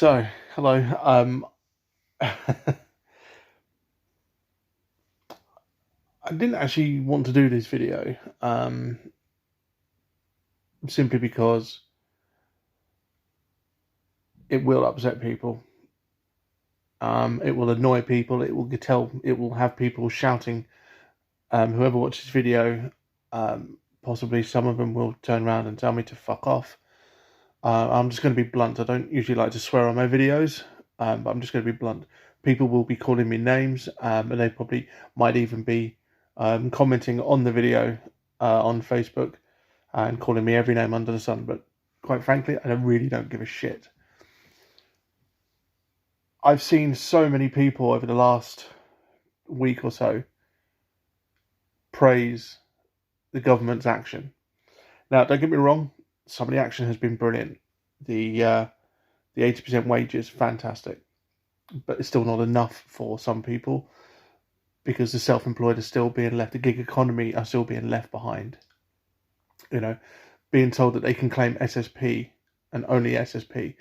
So, hello. I didn't actually want to do this video, simply because it will upset people. It will annoy people. It will have people shouting. Whoever watches this video, possibly some of them will turn around and tell me to fuck off. I'm just going to be blunt. I don't usually like to swear on my videos, but I'm just going to be blunt. People will be calling me names, and they probably might even be commenting on the video on Facebook and calling me every name under the sun. But quite frankly, I really don't give a shit. I've seen so many people over the last week or so praise the government's action. Now, don't get me wrong, some of the action has been brilliant. The 80% wages, fantastic. But it's still not enough for some people, because the self-employed are still being left, the gig economy are still being left behind. Being told that they can claim SSP and only SSP.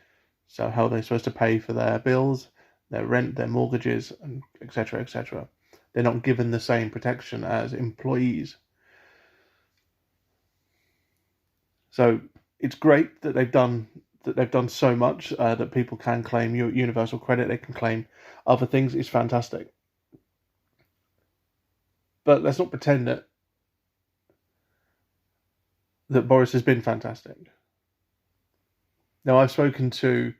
So how are they supposed to pay for their bills, their rent, their mortgages, and etc., etc.? They're not given the same protection as employees. So it's great that they've done so much, that people can claim universal credit, they can claim other things. It's fantastic. But let's not pretend that Boris has been fantastic. Now, I've spoken to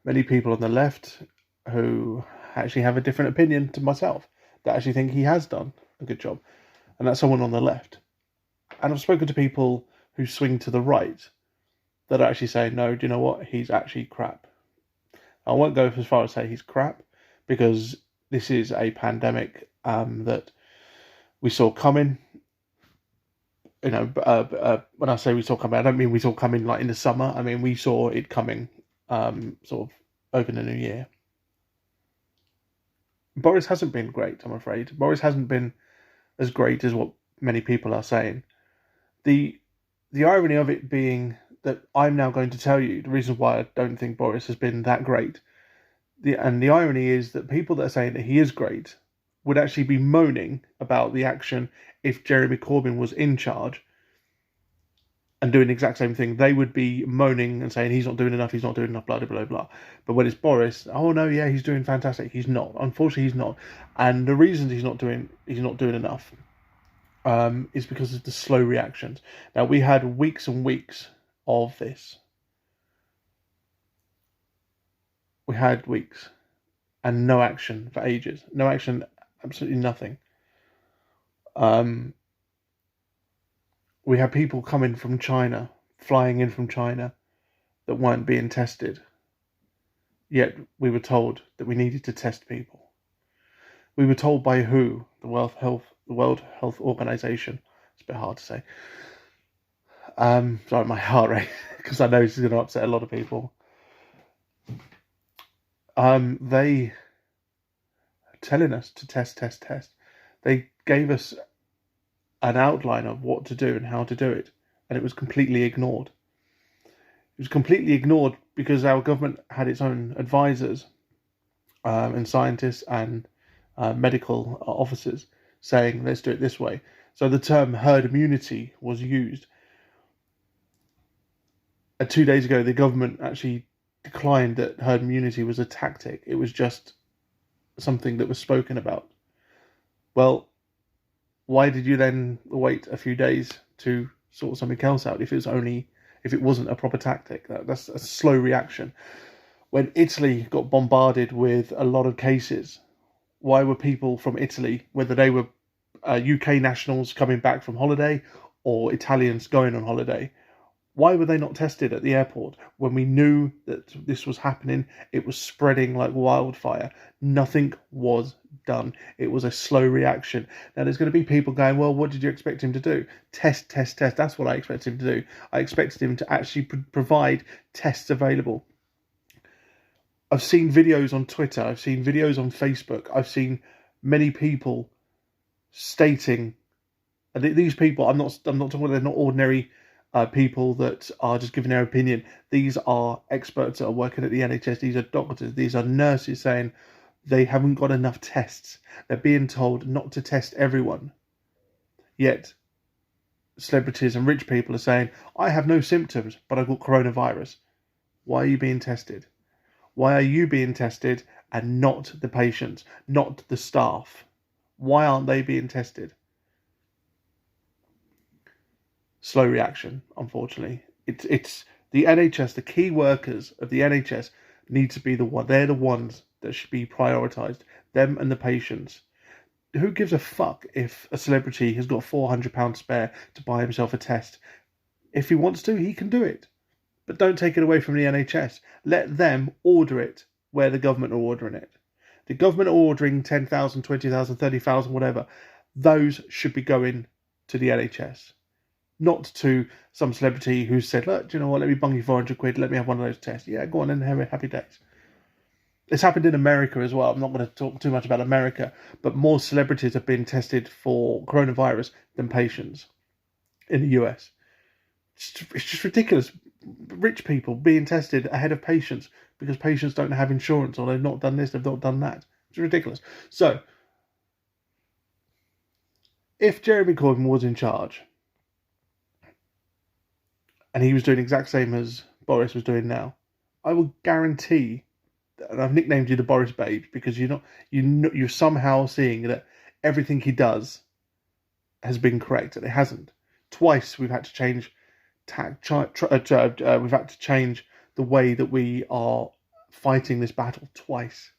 many people on the left who actually have a different opinion to myself, that actually think he has done a good job, and that's someone on the left. And I've spoken to people who swing to the right that actually say, no, do you know what, he's actually crap. I won't go as far as say he's crap, because this is a pandemic that we saw coming. When I say we saw coming, I don't mean we saw coming like in the summer. I mean, we saw it coming sort of over the new year. Boris hasn't been great, I'm afraid. Boris hasn't been as great as what many people are saying. The irony of it being that I'm now going to tell you the reason why I don't think Boris has been that great. The irony is that people that are saying that he is great would actually be moaning about the action if Jeremy Corbyn was in charge and doing the exact same thing. They would be moaning and saying he's not doing enough, blah, blah, blah, blah. But when it's Boris, oh no, yeah, he's doing fantastic. He's not. Unfortunately, he's not. And the reason he's not doing enough is because of the slow reactions. Now, we had weeks and weeks of this. We had weeks and no action for ages. No action, absolutely nothing. We had people coming from China, flying in from China, that weren't being tested. Yet we were told that we needed to test people. We were told by who? The World Health Organization. It's a bit hard to say. Sorry, my heart rate, because I know this is going to upset a lot of people. They are telling us to test. They gave us an outline of what to do and how to do it, and it was completely ignored. It was completely ignored because our government had its own advisors and scientists and medical officers saying, let's do it this way. So the term herd immunity was used. 2 days ago, the government actually declined that herd immunity was a tactic. It was just something that was spoken about. Well, why did you then wait a few days to sort something else out if it wasn't a proper tactic? That's a slow reaction. When Italy got bombarded with a lot of cases, why were people from Italy, whether they were UK nationals coming back from holiday or Italians going on holiday, why were they not tested at the airport when we knew that this was happening? It was spreading like wildfire. Nothing was done. It was a slow reaction. Now, there's going to be people going, well, what did you expect him to do? Test. That's what I expected him to do. I expected him to actually provide tests available. I've seen videos on Twitter. I've seen videos on Facebook. I've seen many people stating, and these people, I'm not talking about, they're not ordinary people that are just giving their opinion. These are experts that are working at the NHS. These are doctors. These are nurses saying they haven't got enough tests. They're being told not to test everyone. Yet, celebrities and rich people are saying, I have no symptoms, but I've got coronavirus. Why are you being tested? Why are you being tested and not the patients, not the staff? Why aren't they being tested? Slow reaction, unfortunately. It's the NHS, the key workers of the NHS need to be they're the ones that should be prioritised, them and the patients. Who gives a fuck if a celebrity has got £400 spare to buy himself a test? If he wants to, he can do it. But don't take it away from the NHS. Let them order it where the government are ordering it. The government are ordering 10,000, 20,000, 30,000, whatever. Those should be going to the NHS. Not to some celebrity who said, look, do you know what, let me bung you 400 quid, let me have one of those tests. Yeah, go on and have a happy days. It's happened in America as well. I'm not going to talk too much about America, but more celebrities have been tested for coronavirus than patients in the US. It's just ridiculous. Rich people being tested ahead of patients because patients don't have insurance or they've not done this, they've not done that. It's ridiculous. So, if Jeremy Corbyn was in charge and he was doing the exact same as Boris was doing now, I will guarantee, and I've nicknamed you the Boris Babes because you're somehow seeing that everything he does has been correct, and it hasn't. Twice we've had to change we've had to change the way that we are fighting this battle twice.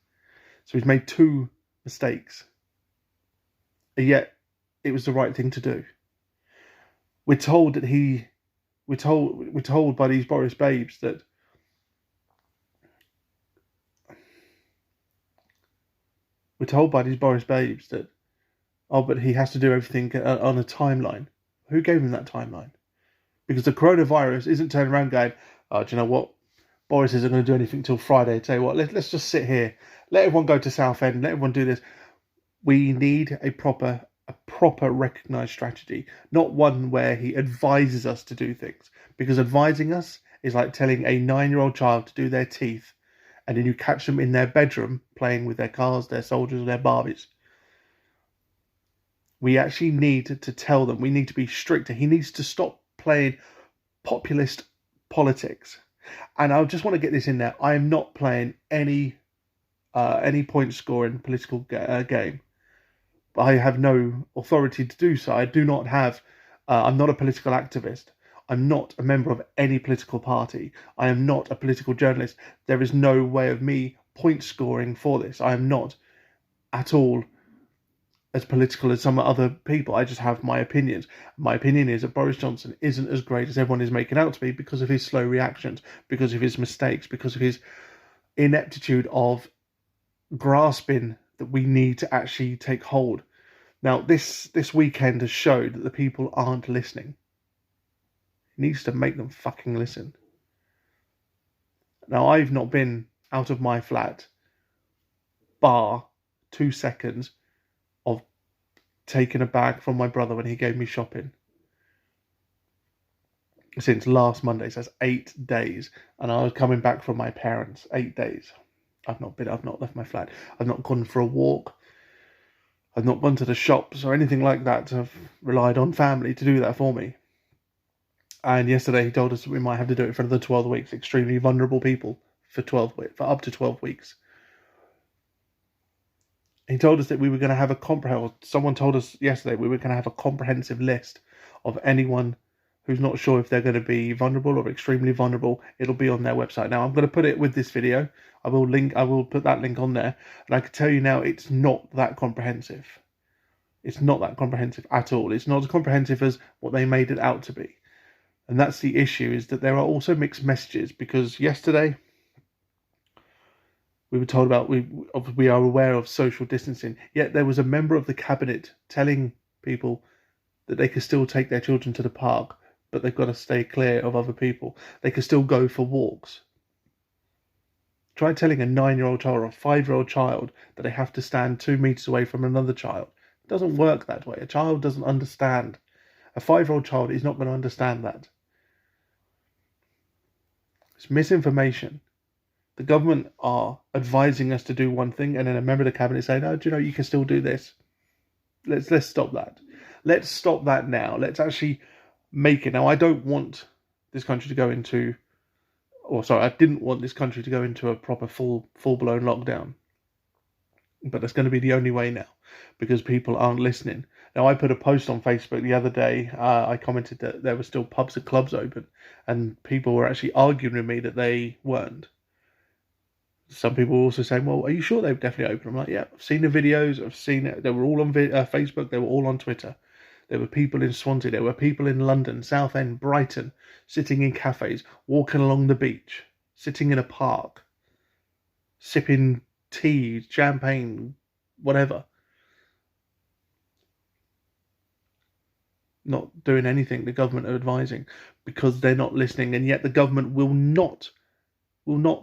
So he's made 2 mistakes, and yet it was the right thing to do. We're told by these Boris Babes that oh, but he has to do everything on a timeline. Who gave him that timeline? Because the coronavirus isn't turning around going, oh, do you know what? Boris isn't going to do anything till Friday. Tell you what, let's just sit here. Let everyone go to Southend. Let everyone do this. We need a proper recognised strategy, not one where he advises us to do things. Because advising us is like telling a 9-year-old child to do their teeth, and then you catch them in their bedroom playing with their cars, their soldiers, their Barbies. We actually need to tell them. We need to be stricter. He needs to stop playing populist politics. And I just want to get this in there. I am not playing any point scoring political game. I have no authority to do so. I do not have. I'm not a political activist. I'm not a member of any political party. I am not a political journalist. There is no way of me point scoring for this. I am not at all as political as some other people. I just have my opinions. My opinion is that Boris Johnson isn't as great as everyone is making out to be because of his slow reactions, because of his mistakes, because of his ineptitude of grasping that we need to actually take hold. Now, this weekend has showed that the people aren't listening. He needs to make them fucking listen. Now, I've not been out of my flat bar 2 seconds of taking a bag from my brother when he gave me shopping since last Monday. So that's 8 days, and I was coming back from my parents. 8 days. I've not left my flat. I've not gone for a walk. I've not gone to the shops or anything like that. I've relied on family to do that for me. And yesterday he told us that we might have to do it for another 12 weeks. Extremely vulnerable people for up to 12 weeks. He told us that we were going to have someone told us yesterday we were going to have a comprehensive list of anyone who's not sure if they're going to be vulnerable or extremely vulnerable. It'll be on their website. Now, I'm going to put it with this video. I will put that link on there. And I can tell you now, it's not that comprehensive. It's not that comprehensive at all. It's not as comprehensive as what they made it out to be. And that's the issue, is that there are also mixed messages, because yesterday we were told about we are aware of social distancing, yet there was a member of the cabinet telling people that they could still take their children to the park, but they've got to stay clear of other people. They can still go for walks. Try telling a 9-year-old child or a 5-year-old child that they have to stand 2 meters away from another child. It doesn't work that way. A child doesn't understand. A 5-year-old child is not going to understand that. It's misinformation. The government are advising us to do one thing, and then a member of the cabinet saying, "Oh, do you know you can still do this?" Let's stop that. Let's stop that now. Let's actually make it. Now, I don't want this country to go into, or sorry, I didn't want this country to go into a proper full blown lockdown. But that's going to be the only way now, because people aren't listening. Now, I put a post on Facebook the other day. I commented that there were still pubs and clubs open, and people were actually arguing with me that they weren't. Some people were also saying, "Well, are you sure they're definitely open?" I'm like, "Yeah, I've seen the videos. I've seen it. They were all on Facebook. They were all on Twitter. There were people in Swansea. There were people in London, Southend, Brighton, sitting in cafes, walking along the beach, sitting in a park, sipping tea, champagne, whatever. Not doing anything the government are advising, because they're not listening, and yet the government will not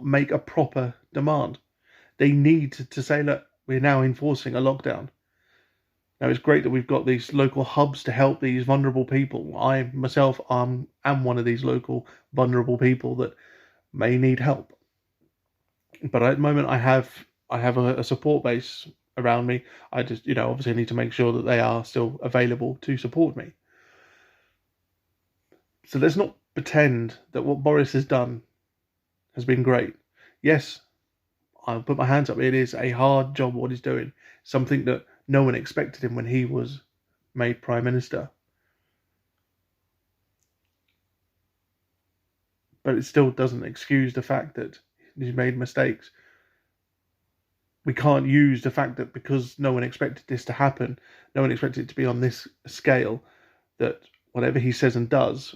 make a proper demand. They need to say, look, we're now enforcing a lockdown. Now, it's great that we've got these local hubs to help these vulnerable people. I myself am one of these local vulnerable people that may need help. But at the moment, I have a support base around me. I just, obviously need to make sure that they are still available to support me. So let's not pretend that what Boris has done has been great. Yes, I'll put my hands up. It is a hard job what he's doing. Something that no one expected him when he was made Prime Minister. But it still doesn't excuse the fact that he's made mistakes. We can't use the fact that because no one expected this to happen, no one expected it to be on this scale, that whatever he says and does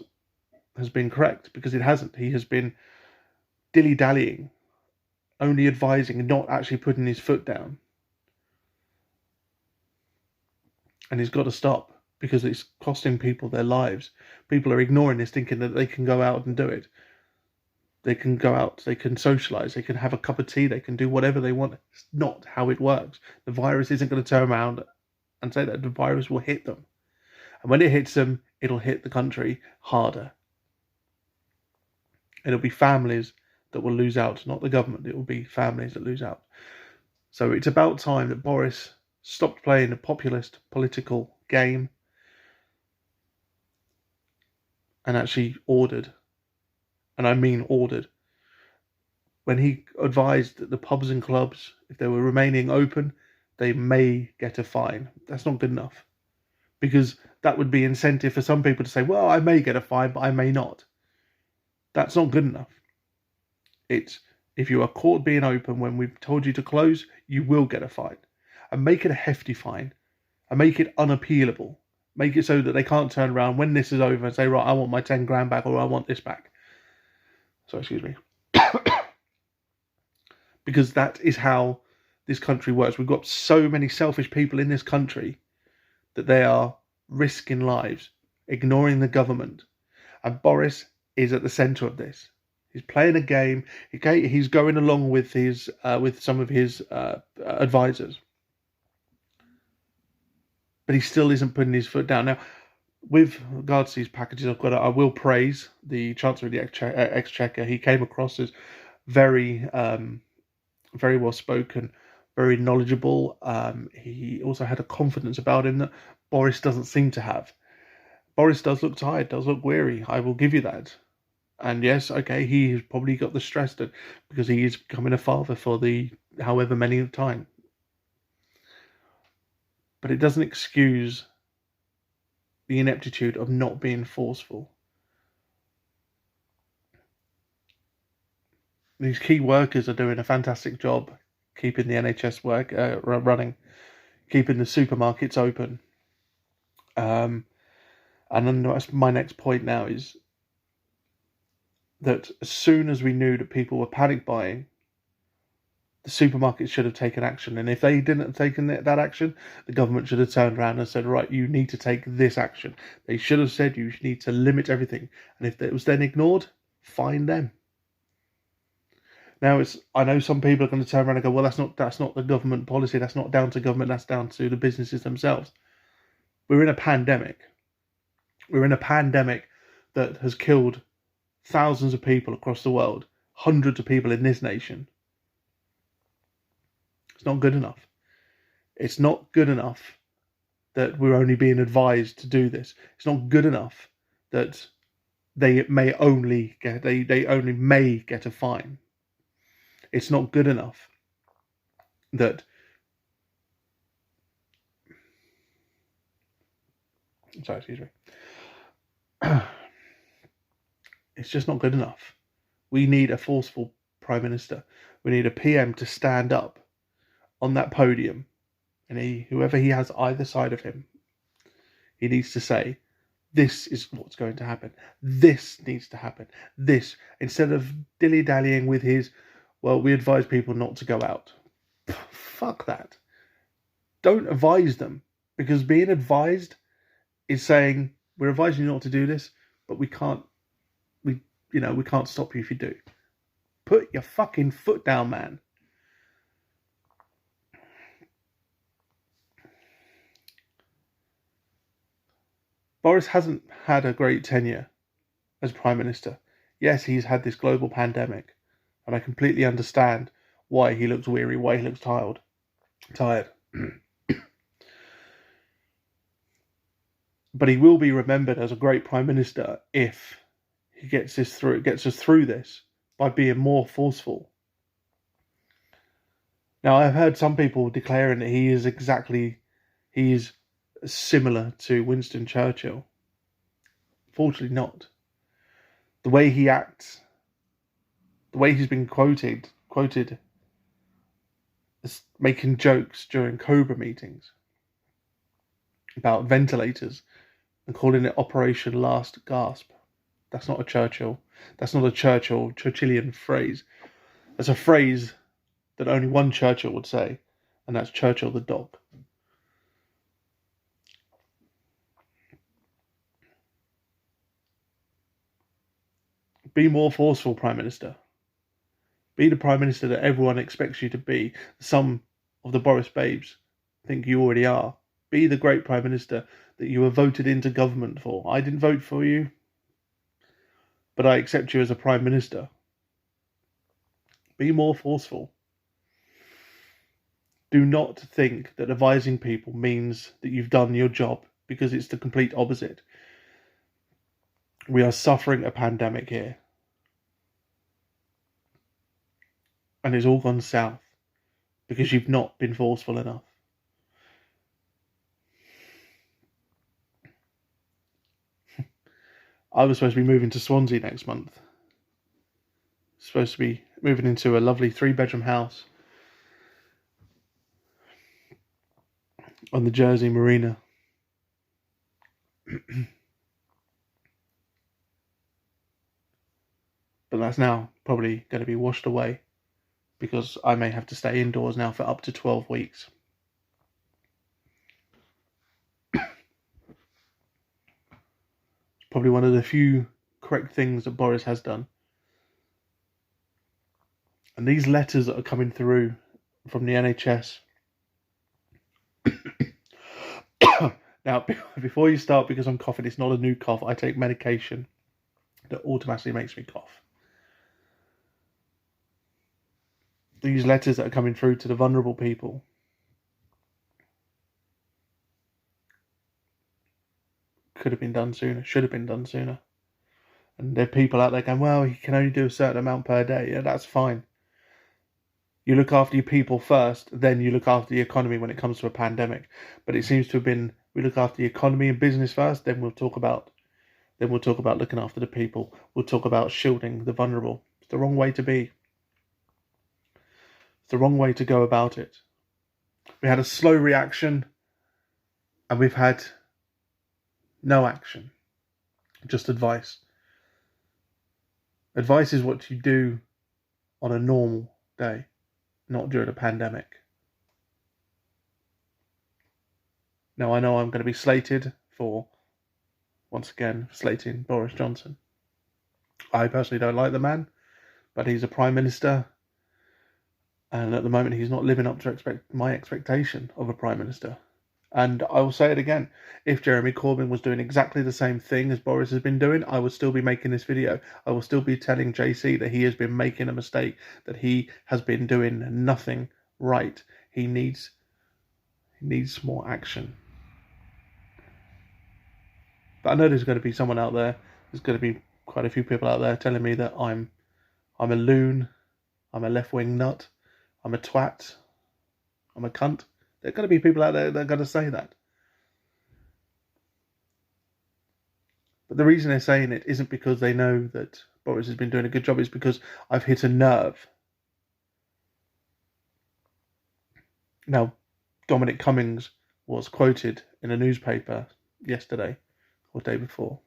has been correct, because it hasn't. He has been dilly-dallying, only advising and not actually putting his foot down. And he's got to stop, because it's costing people their lives. People are ignoring this, thinking that they can go out and do it. They can go out, they can socialise, they can have a cup of tea, they can do whatever they want. It's not how it works. The virus isn't going to turn around and say that the virus will hit them. And when it hits them, it'll hit the country harder. It'll be families that will lose out, not the government. It will be families that lose out. So it's about time that Boris stopped playing a populist political game and actually ordered, and I mean ordered, when he advised that the pubs and clubs, if they were remaining open, they may get a fine. That's not good enough, because that would be incentive for some people to say, well, I may get a fine, but I may not. That's not good enough. It's, if you are caught being open when we've told you to close, you will get a fine. And make it a hefty fine. And make it unappealable. Make it so that they can't turn around when this is over and say, right, I want my 10 grand back, or I want this back. So, excuse me. Because that is how this country works. We've got so many selfish people in this country that they are risking lives, ignoring the government. And Boris is at the centre of this. He's playing a game. He's going along with his with some of his advisors, but he still isn't putting his foot down. Now, with regards to these packages, I will praise the Chancellor of the Exchequer. He came across as very very well spoken, very knowledgeable. He also had a confidence about him that Boris doesn't seem to have. Boris does look tired, does look weary. I will give you that. And yes, okay, he's probably got the stress because he is becoming a father for the however many time. But it doesn't excuse the ineptitude of not being forceful. These key workers are doing a fantastic job keeping the NHS work running, keeping the supermarkets open. And then that's my next point now, is that as soon as we knew that people were panic buying, the supermarkets should have taken action. And if they didn't have taken that action, the government should have turned around and said, right, you need to take this action. They should have said you need to limit everything. And if it was then ignored, fine them. Now, I know some people are going to turn around and go, well, that's not the government policy. That's not down to government. That's down to the businesses themselves. We're in a pandemic. We're in a pandemic that has killed thousands of people across the world, hundreds of people in this nation. It's not good enough. It's not good enough that we're only being advised to do this. It's not good enough that they only may get a fine. It's not good enough that excuse me. It's just not good enough. We need a forceful Prime Minister. We need a PM to stand up on that podium, and whoever he has either side of him, he needs to say, this is what's going to happen. This needs to happen. This, instead of dilly-dallying with his, well, we advise people not to go out. Fuck that. Don't advise them, because being advised is saying, we're advising you not to do this, but we can't stop you if you do. Put your fucking foot down, man. Boris hasn't had a great tenure as Prime Minister. Yes, he's had this global pandemic, and I completely understand why he looks weary, why he looks tired. But he will be remembered as a great Prime Minister if he gets us through this by being more forceful. Now, I've heard some people declaring that he is similar to Winston Churchill. Fortunately not. The way he acts, the way he's been quoted as making jokes during Cobra meetings about ventilators and calling it Operation Last Gasp. That's not a Churchill. That's not a Churchillian phrase. That's a phrase that only one Churchill would say, and that's Churchill the dog. Be more forceful, Prime Minister. Be the Prime Minister that everyone expects you to be. Some of the Boris babes think you already are. Be the great Prime Minister that you were voted into government for. I didn't vote for you, but I accept you as a Prime Minister. Be more forceful. Do not think that advising people means that you've done your job, because it's the complete opposite. We are suffering a pandemic here. And it's all gone south because you've not been forceful enough. I was supposed to be moving to Swansea next month. Supposed to be moving into a lovely 3-bedroom house on the Jersey Marina. But that's now probably going to be washed away, because I may have to stay indoors now for up to 12 weeks. It's probably one of the few correct things that Boris has done. And these letters that are coming through from the NHS. Now, before you start, because I'm coughing, it's not a new cough. I take medication that automatically makes me cough. These letters that are coming through to the vulnerable people could have been done sooner, should have been done sooner. And there are people out there going, well, he can only do a certain amount per day. Yeah, that's fine. You look after your people first, then you look after the economy when it comes to a pandemic. But it seems to have been, we look after the economy and business first, then we'll talk about looking after the people. We'll talk about shielding the vulnerable. It's the wrong way to be. It's the wrong way to go about it. We had a slow reaction, and we've had no action. Just advice. Advice is what you do on a normal day, not during a pandemic. Now, I know I'm going to be slated for, once again, slating Boris Johnson. I personally don't like the man, but he's a Prime Minister, and at the moment he's not living up to my expectation of a Prime Minister. And I will say it again. If Jeremy Corbyn was doing exactly the same thing as Boris has been doing, I would still be making this video. I will still be telling JC that he has been making a mistake, that he has been doing nothing right. He needs more action. But I know there's going to be someone out there, there's going to be quite a few people out there telling me that I'm a loon, I'm a left-wing nut, I'm a twat, I'm a cunt. There are going to be people out there that are going to say that. But the reason they're saying it isn't because they know that Boris has been doing a good job. It's because I've hit a nerve. Now, Dominic Cummings was quoted in a newspaper yesterday or day before,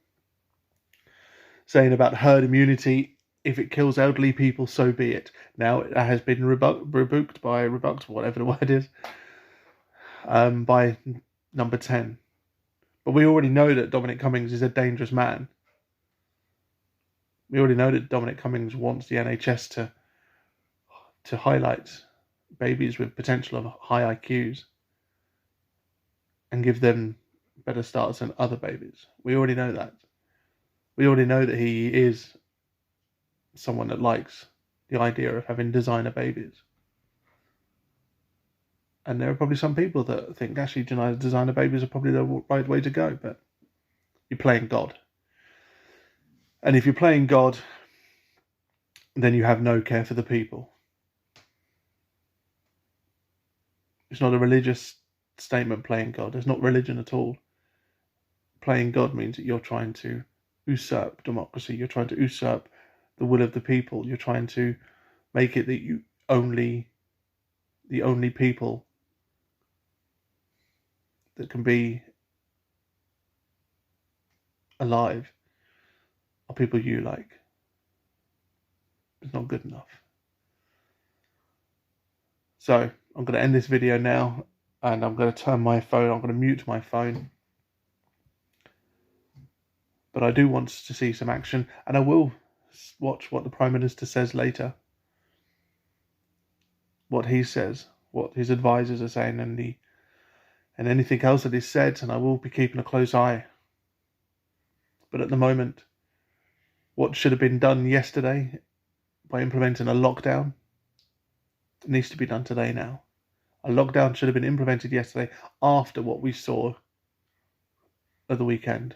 saying about herd immunity. If it kills elderly people, so be it. Now, it has been rebuked, whatever the word is, by number 10. But we already know that Dominic Cummings is a dangerous man. We already know that Dominic Cummings wants the NHS to highlight babies with potential of high IQs and give them better starts than other babies. We already know that. We already know that he is someone that likes the idea of having designer babies. And there are probably some people that think actually designer babies are probably the right way to go, but you're playing God. And if you're playing God, then you have no care for the people. It's not a religious statement, playing God. It's not religion at all. Playing God means that you're trying to usurp democracy. You're trying to usurp the will of the people. You're trying to make it that the only people that can be alive are people you like. It's not good enough. So I'm going to end this video now, and I'm going to turn my phone, I'm going to mute my phone. But I do want to see some action, and I will watch what the Prime Minister says later. What he says, what his advisors are saying, and anything else that is said, and I will be keeping a close eye. But at the moment, what should have been done yesterday by implementing a lockdown needs to be done today now. A lockdown should have been implemented yesterday after what we saw at the weekend.